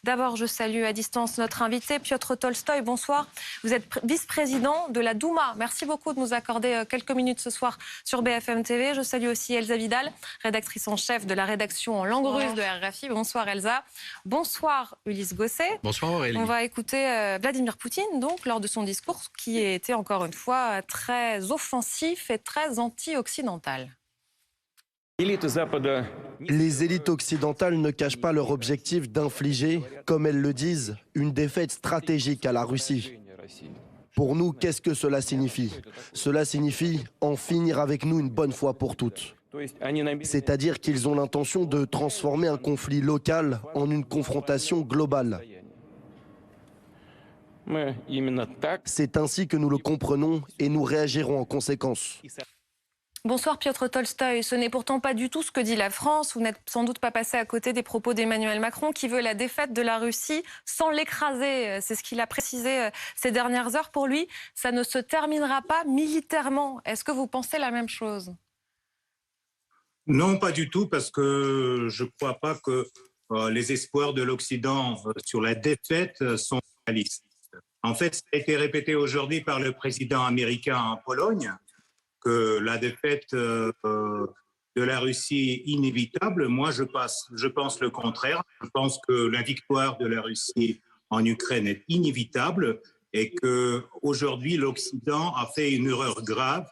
D'abord, je salue à distance notre invité, Piotr Tolstoï. Bonsoir. Vous êtes vice-président de la Douma. Merci beaucoup de nous accorder quelques minutes ce soir sur BFM TV. Je salue aussi Elsa Vidal, rédactrice en chef de la rédaction en langue russe de RFI. Bonsoir Elsa. Bonsoir Ulysse Gosset. Bonsoir Aurélie. On va écouter Vladimir Poutine, donc, lors de son discours, qui était encore une fois très offensif et très anti-occidental. Les élites occidentales ne cachent pas leur objectif d'infliger, comme elles le disent, une défaite stratégique à la Russie. Pour nous, qu'est-ce que cela signifie? Cela signifie en finir avec nous une bonne fois pour toutes. C'est-à-dire qu'ils ont l'intention de transformer un conflit local en une confrontation globale. C'est ainsi que nous le comprenons et nous réagirons en conséquence. Bonsoir Piotr Tolstoï. Ce n'est pourtant pas du tout ce que dit la France. Vous n'êtes sans doute pas passé à côté des propos d'Emmanuel Macron qui veut la défaite de la Russie sans l'écraser. C'est ce qu'il a précisé ces dernières heures. Pour lui, ça ne se terminera pas militairement. Est-ce que vous pensez la même chose? Non, pas du tout, parce que je ne crois pas que les espoirs de l'Occident sur la défaite sont réalistes. En fait, ça a été répété aujourd'hui par le président américain en Pologne, que la défaite de la Russie est inévitable. Moi, je pense le contraire. Je pense que la victoire de la Russie en Ukraine est inévitable et qu'aujourd'hui, l'Occident a fait une erreur grave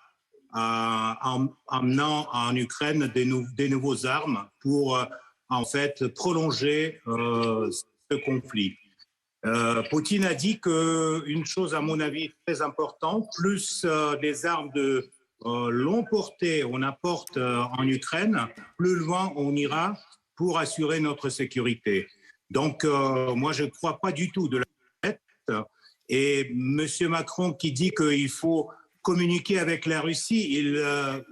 en amenant en Ukraine des nouveaux armes pour en fait prolonger ce conflit. Poutine a dit qu'une chose, à mon avis, très importante, plus les armes de longue portée on apporte en Ukraine, plus loin on ira pour assurer notre sécurité. Donc, moi, je ne crois pas du tout de la défaite. Et M. Macron qui dit qu'il faut communiquer avec la Russie,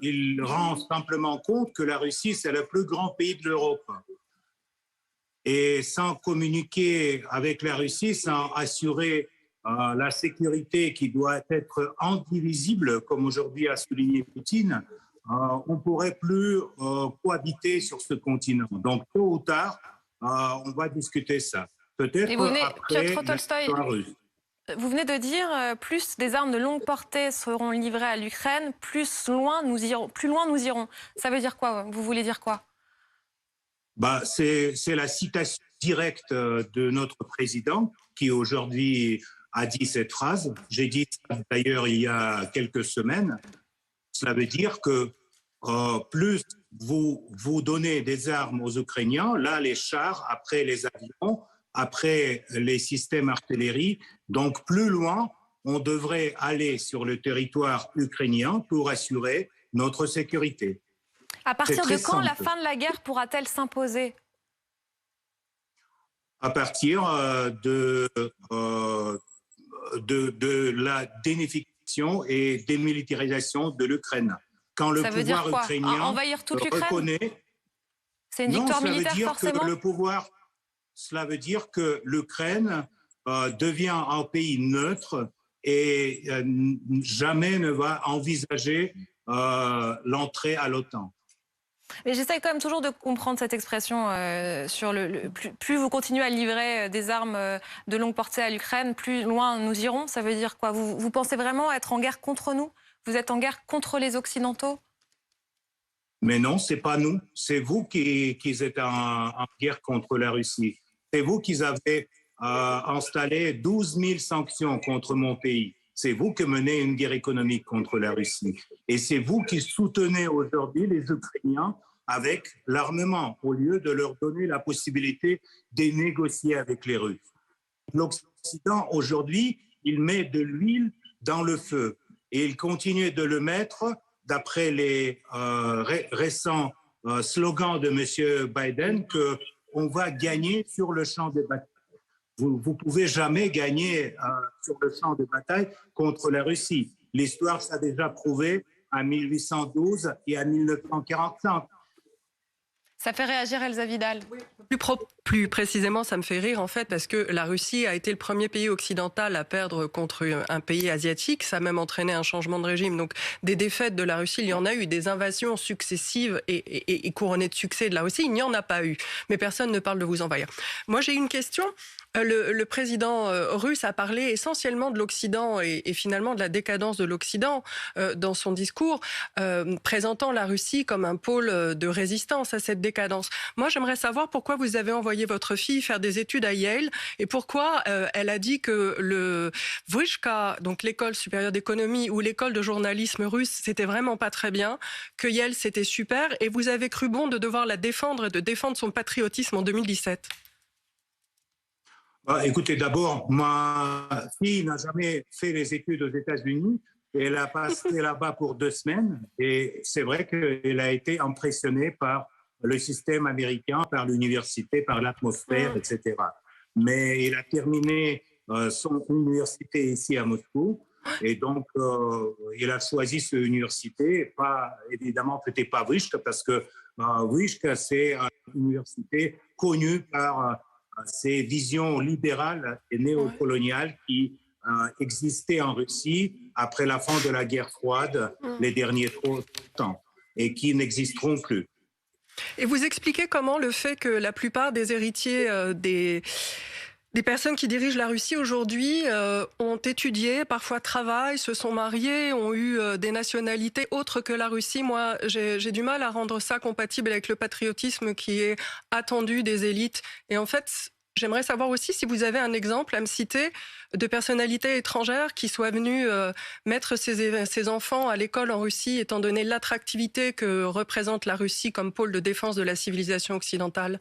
il rend simplement compte que la Russie, c'est le plus grand pays de l'Europe. Et sans communiquer avec la Russie, sans assurer la sécurité qui doit être indivisible, comme aujourd'hui a souligné Poutine, on ne pourrait plus cohabiter sur ce continent. Donc, tôt ou tard, on va discuter ça. Peut-être après Piotr Tolstoï, vous venez de dire plus des armes de longue portée seront livrées à l'Ukraine, plus loin nous irons. Ça veut dire quoi? Vous voulez dire quoi? C'est la citation directe de notre président qui aujourd'hui a dit cette phrase. J'ai dit d'ailleurs il y a quelques semaines. Cela veut dire que plus vous donnez des armes aux Ukrainiens, là les chars, après les avions, après les systèmes artillerie, donc plus loin, on devrait aller sur le territoire ukrainien pour assurer notre sécurité. À partir de quand la fin de la guerre pourra-t-elle s'imposer? À partir de la dénification et démilitarisation de l'Ukraine. Quand le pouvoir ukrainien envahir toute l'Ukraine reconnaît... C'est une victoire militaire forcément? Cela veut dire que l'Ukraine devient un pays neutre et jamais ne va envisager l'entrée à l'OTAN. Mais j'essaie quand même toujours de comprendre cette expression sur plus vous continuez à livrer des armes de longue portée à l'Ukraine, plus loin nous irons. Ça veut dire quoi? Vous pensez vraiment être en guerre contre nous? Vous êtes en guerre contre les Occidentaux? Mais non, c'est pas nous. C'est vous qui êtes en guerre contre la Russie. C'est vous qui avez installé 12 000 sanctions contre mon pays. C'est vous qui menez une guerre économique contre la Russie. Et c'est vous qui soutenez aujourd'hui les Ukrainiens avec l'armement, au lieu de leur donner la possibilité de négocier avec les Russes. L'Occident, aujourd'hui, il met de l'huile dans le feu. Et il continue de le mettre, d'après les récents slogans de M. Biden, qu'on va gagner sur le champ de bataille. Vous ne pouvez jamais gagner sur le champ de bataille contre la Russie. L'histoire s'est déjà prouvé en 1812 et en 1945. Ça fait réagir Elsa Vidal. Plus précisément, ça me fait rire en fait parce que la Russie a été le premier pays occidental à perdre contre un pays asiatique. Ça a même entraîné un changement de régime. Donc des défaites de la Russie, il y en a eu. Des invasions successives et couronnées de succès de la Russie, il n'y en a pas eu. Mais personne ne parle de vous envahir. Moi, j'ai une question. Le président russe a parlé essentiellement de l'Occident et finalement de la décadence de l'Occident dans son discours, présentant la Russie comme un pôle de résistance à cette décadence. Moi, j'aimerais savoir pourquoi vous avez envoyé votre fille faire des études à Yale et pourquoi elle a dit que le Vyshka, donc l'école supérieure d'économie ou l'école de journalisme russe, c'était vraiment pas très bien, que Yale c'était super et vous avez cru bon de devoir la défendre et de défendre son patriotisme en 2017. Écoutez, d'abord, ma fille n'a jamais fait les études aux États-Unis. Elle a passé là-bas pour 2 semaines et c'est vrai qu'elle a été impressionnée par le système américain, par l'université, par l'atmosphère, etc. Mais elle a terminé son université ici à Moscou et donc elle a choisi cette université. Évidemment, ce n'était pas Vyshka parce que Vyshka, c'est une université connue par ces visions libérales et néocoloniales qui existaient en Russie après la fin de la guerre froide, les derniers temps, et qui n'existeront plus. Et vous expliquez comment le fait que la plupart des héritiers des personnes qui dirigent la Russie aujourd'hui ont étudié, parfois travaillent, se sont mariés, ont eu des nationalités autres que la Russie. Moi, j'ai du mal à rendre ça compatible avec le patriotisme qui est attendu des élites. Et en fait, j'aimerais savoir aussi si vous avez un exemple à me citer de personnalités étrangères qui soient venues mettre ses enfants à l'école en Russie, étant donné l'attractivité que représente la Russie comme pôle de défense de la civilisation occidentale.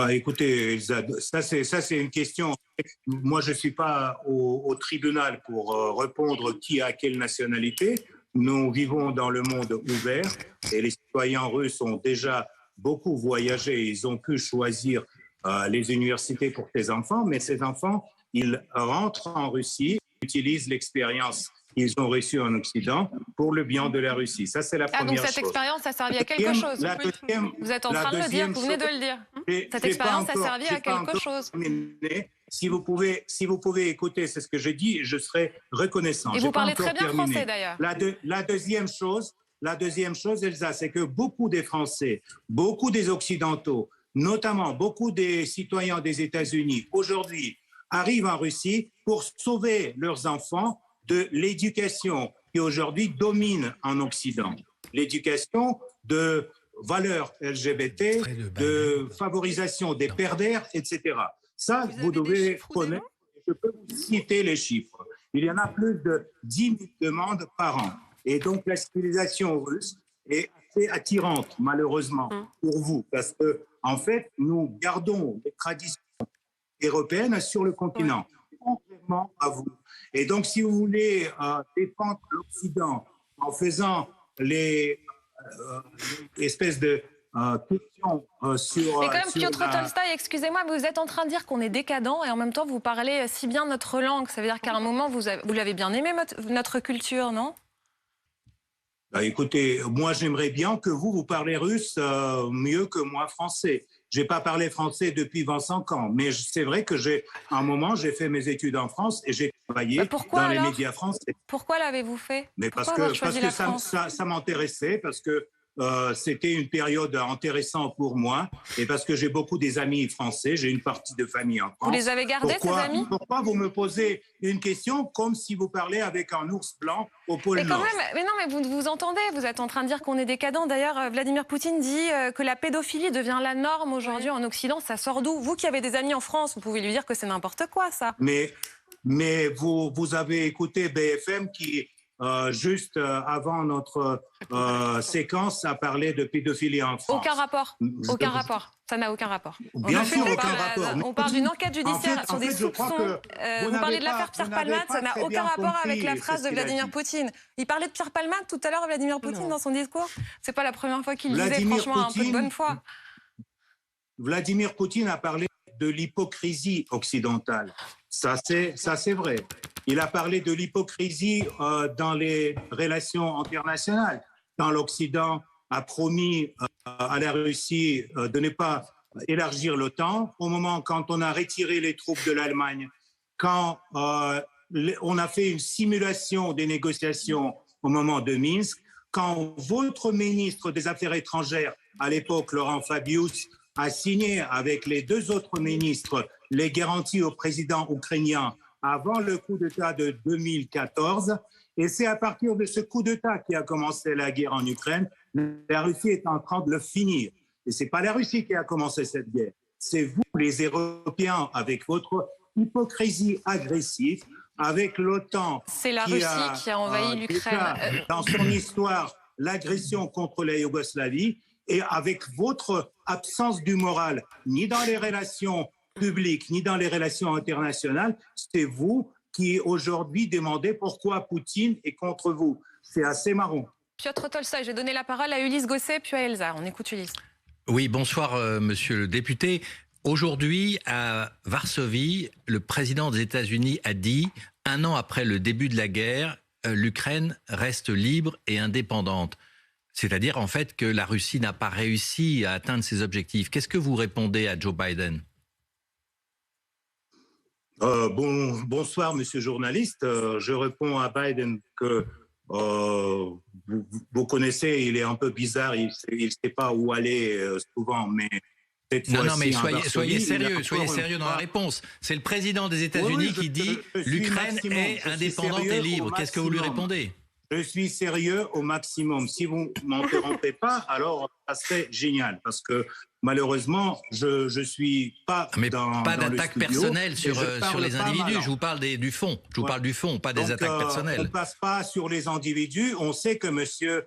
Écoutez, Elsa, ça c'est une question. Moi, je ne suis pas au tribunal pour répondre qui a quelle nationalité. Nous vivons dans le monde ouvert et les citoyens russes ont déjà beaucoup voyagé. Ils ont pu choisir les universités pour ces enfants, mais ces enfants, ils rentrent en Russie, utilisent l'expérience qu'ils ont reçue en Occident pour le bien de la Russie. Ça, c'est la première chose. Donc cette expérience a servi à quelque chose. Vous êtes en train de le dire, vous venez de le dire. Cette expérience a servi à quelque chose. Si vous pouvez écouter, c'est ce que je dis, je serai reconnaissant. Et vous parlez très bien français d'ailleurs. La deuxième chose, Elsa, c'est que beaucoup des Français, beaucoup des Occidentaux, notamment beaucoup des citoyens des États-Unis, aujourd'hui, arrivent en Russie pour sauver leurs enfants de l'éducation qui aujourd'hui domine en Occident. L'éducation de valeurs LGBT, de favorisation des pervers, etc. Ça, vous devez connaître. Je peux vous citer les chiffres. Il y en a plus de 10 000 demandes par an. Et donc, la civilisation russe est assez attirante, malheureusement, pour vous. Parce que, en fait, nous gardons les traditions européennes sur le continent, contrairement à vous. Et donc, si vous voulez défendre l'Occident en faisant les espèces de questions sur... Mais quand même, Piotr Tolstoï, excusez-moi, mais vous êtes en train de dire qu'on est décadent et en même temps, vous parlez si bien notre langue. Ça veut dire qu'à un moment, vous l'avez bien aimé, notre culture, non ? Écoutez, moi, j'aimerais bien que vous parlez russe mieux que moi français. Je n'ai pas parlé français depuis 25 ans, mais c'est vrai que à un moment, j'ai fait mes études en France et j'ai travaillé dans les médias français. Pourquoi l'avez-vous fait ? Mais parce que ça m'intéressait, parce que c'était une période intéressante pour moi et parce que j'ai beaucoup des amis français, j'ai une partie de famille en France. Vous les avez gardés, ces amis ? Pourquoi vous me posez une question comme si vous parliez avec un ours blanc au pôle Nord ? Mais non, mais vous entendez, vous êtes en train de dire qu'on est décadent. D'ailleurs, Vladimir Poutine dit que la pédophilie devient la norme aujourd'hui en Occident. Ça sort d'où ? Vous qui avez des amis en France, vous pouvez lui dire que c'est n'importe quoi, ça. Mais vous avez écouté BFM qui... juste avant notre séquence, a parlé de pédophilie en France. Aucun rapport. Aucun rapport. Ça n'a aucun rapport. Bien sûr, aucun rapport. On parle d'une enquête judiciaire sur des soupçons. Vous parlez de l'affaire Pierre Palmade, ça n'a aucun rapport avec la phrase de Vladimir Poutine. Il parlait de Pierre Palmade tout à l'heure, Vladimir Poutine, dans son discours. C'est pas la première fois qu'il le disait, franchement, un peu de bonne foi. Vladimir Poutine a parlé de l'hypocrisie occidentale. Ça, c'est vrai. Il a parlé de l'hypocrisie dans les relations internationales. Quand l'Occident a promis à la Russie de ne pas élargir l'OTAN, au moment quand on a retiré les troupes de l'Allemagne, quand on a fait une simulation des négociations au moment de Minsk, quand votre ministre des Affaires étrangères, à l'époque Laurent Fabius, a signé avec les 2 autres ministres les garanties au président ukrainien avant le coup d'État de 2014. Et c'est à partir de ce coup d'État qui a commencé la guerre en Ukraine. La Russie est en train de le finir. Et ce n'est pas la Russie qui a commencé cette guerre. C'est vous, les Européens, avec votre hypocrisie agressive, avec l'OTAN. C'est la Russie qui a envahi l'Ukraine. Dans son histoire, l'agression contre la Yougoslavie, et avec votre absence du moral, ni dans les relations publiques, ni dans les relations internationales, c'est vous qui aujourd'hui demandez pourquoi Poutine est contre vous. C'est assez marrant. Piotr Tolstoï, je vais donner la parole à Ulysse Gosset, puis à Elsa. On écoute Ulysse. Oui, bonsoir, monsieur le député. Aujourd'hui, à Varsovie, le président des États-Unis a dit, 1 an après le début de la guerre, l'Ukraine reste libre et indépendante. C'est-à-dire, en fait, que la Russie n'a pas réussi à atteindre ses objectifs. Qu'est-ce que vous répondez à Joe Biden ? Bonsoir, monsieur le journaliste. Je réponds à Biden que vous connaissez, il est un peu bizarre, il ne sait pas où aller souvent, mais cette fois-ci... Non, mais soyez sérieux dans la réponse. C'est le président des États-Unis qui dit « l'Ukraine est indépendante et libre ». Qu'est-ce que vous lui répondez ? Je suis sérieux au maximum. Si vous ne m'interrompez pas, alors ça serait génial. Parce que malheureusement, je ne suis pas pas d'attaque personnelle sur les individus. Je vous parle du fond. Je vous parle du fond, pas des attaques personnelles. On ne passe pas sur les individus. On sait que monsieur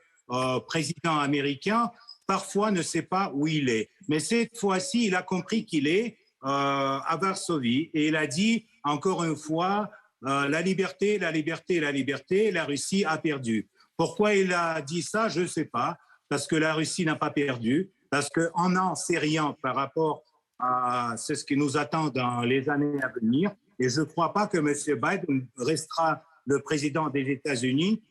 président américain, parfois, ne sait pas où il est. Mais cette fois-ci, il a compris qu'il est à Varsovie. Et il a dit, encore une fois... la liberté, la liberté, la liberté, la Russie a perdu. Pourquoi il a dit ça, je ne sais pas. Parce que la Russie n'a pas perdu, parce qu'on n'en sait rien par rapport à ce qui nous attend dans les années à venir. Et je ne crois pas que M. Biden restera le président des États-Unis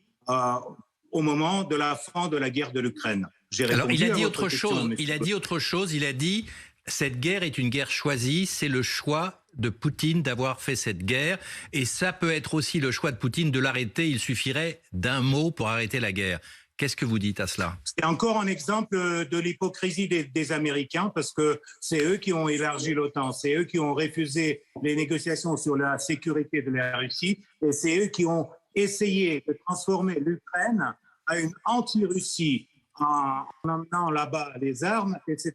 au moment de la fin de la guerre de l'Ukraine. Alors, il a dit autre chose. Il a dit cette guerre est une guerre choisie, c'est le choix de Poutine d'avoir fait cette guerre. Et ça peut être aussi le choix de Poutine de l'arrêter. Il suffirait d'un mot pour arrêter la guerre. Qu'est-ce que vous dites à cela? C'est encore un exemple de l'hypocrisie des Américains, parce que c'est eux qui ont élargi l'OTAN, c'est eux qui ont refusé les négociations sur la sécurité de la Russie, et c'est eux qui ont essayé de transformer l'Ukraine à une anti-Russie en emmenant là-bas les armes, etc.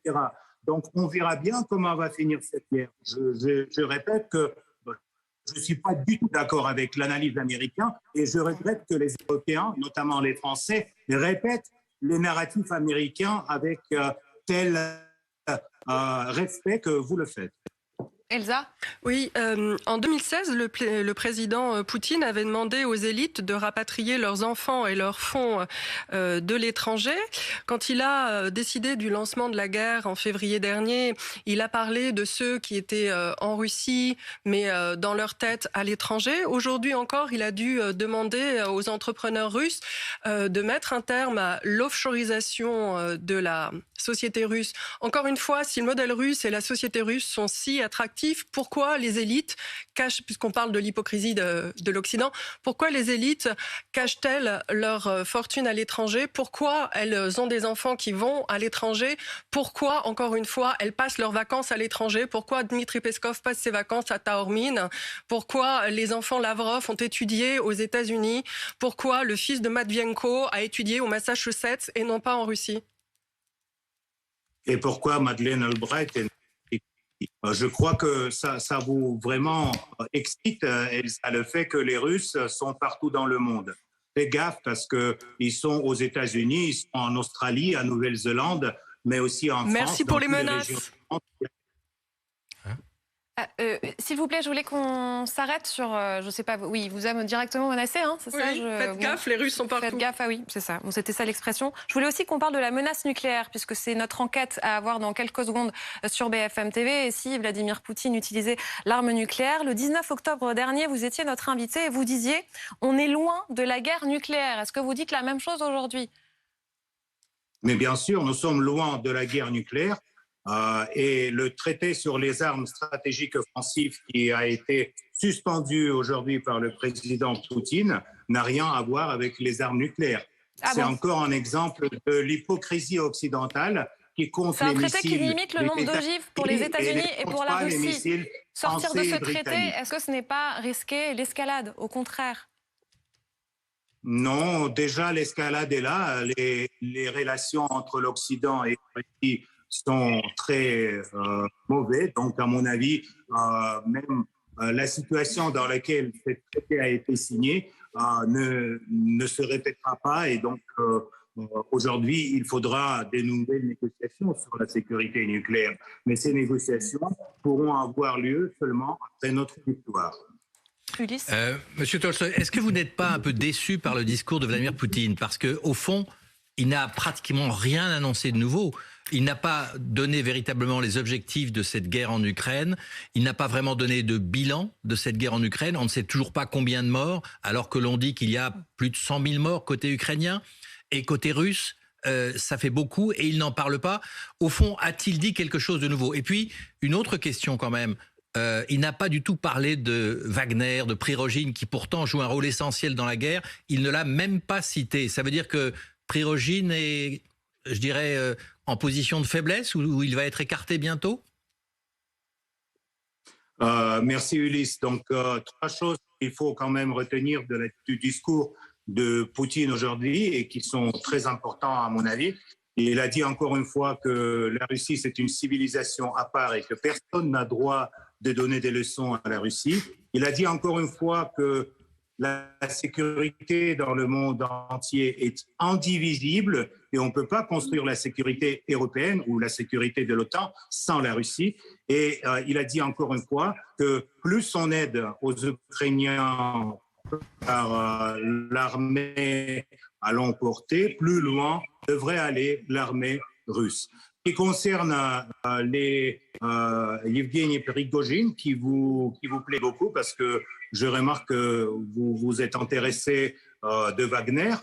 Donc on verra bien comment va finir cette guerre. Je répète que je ne suis pas du tout d'accord avec l'analyse américaine et je regrette que les Européens, notamment les Français, répètent les narratifs américains avec tel respect que vous le faites. Elsa ? Oui, en 2016, le président Poutine avait demandé aux élites de rapatrier leurs enfants et leurs fonds de l'étranger. Quand il a décidé du lancement de la guerre en février dernier, il a parlé de ceux qui étaient en Russie, mais dans leur tête à l'étranger. Aujourd'hui encore, il a dû demander aux entrepreneurs russes de mettre un terme à l'offshoreisation de la société russe. Encore une fois, si le modèle russe et la société russe sont si attractifs, pourquoi les élites cachent, puisqu'on parle de l'hypocrisie de l'Occident, pourquoi les élites cachent-elles leur fortune à l'étranger? Pourquoi elles ont des enfants qui vont à l'étranger? Pourquoi, encore une fois, elles passent leurs vacances à l'étranger? Pourquoi Dmitri Peskov passe ses vacances à Taormine? Pourquoi les enfants Lavrov ont étudié aux États-Unis? Pourquoi le fils de Matvienko a étudié au Massachusetts et non pas en Russie? Et pourquoi Madeleine Albright je crois que ça vous vraiment excite, Elsa, le fait que les Russes sont partout dans le monde. Faites gaffe parce qu'ils sont aux États-Unis, ils sont en Australie, en Nouvelle-Zélande, mais aussi en France. Merci pour les menaces. S'il vous plaît, je voulais qu'on s'arrête sur, je sais pas, oui, il vous a directement menacé, hein, c'est ça? Faites gaffe, les Russes sont partout. Faites gaffe, ah oui, c'est ça. Bon, c'était ça l'expression. Je voulais aussi qu'on parle de la menace nucléaire, puisque c'est notre enquête à avoir dans quelques secondes sur BFM TV. Et si Vladimir Poutine utilisait l'arme nucléaire, le 19 octobre dernier, vous étiez notre invité et vous disiez « on est loin de la guerre nucléaire ». Est-ce que vous dites la même chose aujourd'hui? Mais bien sûr, nous sommes loin de la guerre nucléaire. Et le traité sur les armes stratégiques offensives qui a été suspendu aujourd'hui par le président Poutine n'a rien à voir avec les armes nucléaires. C'est encore un exemple de l'hypocrisie occidentale qui compte les missiles. C'est un traité qui limite le nombre d'ogives pour les États-Unis et pour la Russie. Sortir de ce traité, est-ce que ce n'est pas risquer l'escalade, au contraire? Non, déjà l'escalade est là. Les relations entre l'Occident et la Russie sont très mauvais. Donc, à mon avis, même la situation dans laquelle ce traité a été signé ne se répétera pas. Et donc, aujourd'hui, il faudra des nouvelles négociations sur la sécurité nucléaire. Mais ces négociations pourront avoir lieu seulement après notre victoire. Monsieur Tolstoï, est-ce que vous n'êtes pas un peu déçu par le discours de Vladimir Poutine? Parce qu'au fond, il n'a pratiquement rien annoncé de nouveau. Il n'a pas donné véritablement les objectifs de cette guerre en Ukraine. Il n'a pas vraiment donné de bilan de cette guerre en Ukraine. On ne sait toujours pas combien de morts, alors que l'on dit qu'il y a plus de 100 000 morts côté ukrainien et côté russe. Ça fait beaucoup et il n'en parle pas. Au fond, a-t-il dit quelque chose de nouveau? Et puis, une autre question quand même. Il n'a pas du tout parlé de Wagner, de Prigojine, qui pourtant joue un rôle essentiel dans la guerre. Il ne l'a même pas cité. Ça veut dire que Prigojine est, je dirais, en position de faiblesse ou il va être écarté bientôt? Merci Ulysse. Donc, trois choses qu'il faut quand même retenir du discours de Poutine aujourd'hui et qui sont très importants à mon avis. Il a dit encore une fois que la Russie, c'est une civilisation à part et que personne n'a droit de donner des leçons à la Russie. Il a dit encore une fois que la sécurité dans le monde entier est indivisible et on ne peut pas construire la sécurité européenne ou la sécurité de l'OTAN sans la Russie. Et il a dit encore une fois que plus on aide aux Ukrainiens par l'armée à l'emporter, plus loin devrait aller l'armée russe. Qui concerne Yevgeny Prigojine, qui vous plaît beaucoup parce que je remarque que vous êtes intéressé de Wagner.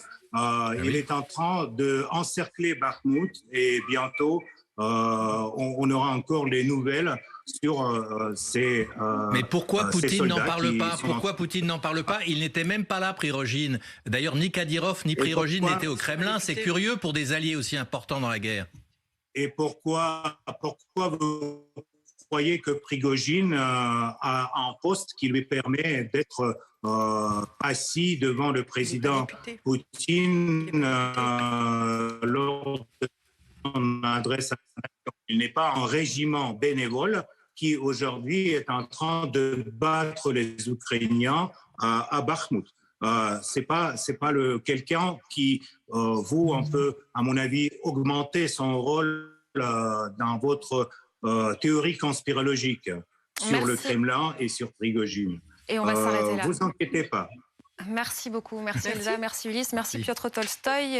Il est en train d'encercler Bakhmout et bientôt on aura encore les nouvelles sur ces Mais pourquoi Poutine n'en parle pas? sont... Pourquoi Poutine n'en parle pas? Il n'était même pas là, Prigojine. D'ailleurs, ni Kadyrov ni Prigojine n'étaient au Kremlin. C'est curieux pour des alliés aussi importants dans la guerre. Et pourquoi vous croyez que Prigojine a un poste qui lui permet d'être assis devant le président Poutine lors de son adresse à la nation? Il n'est pas un régiment bénévole qui aujourd'hui est en train de battre les Ukrainiens à Bakhmout. C'est pas quelqu'un qui vous un peu, à mon avis, augmenter son rôle dans votre théorie conspirologique sur le Kremlin et sur Prigojine. Et on va s'arrêter là. Vous inquiétez pas. Merci beaucoup. Merci Elsa, merci Ulysse, merci Piotr Tolstoï.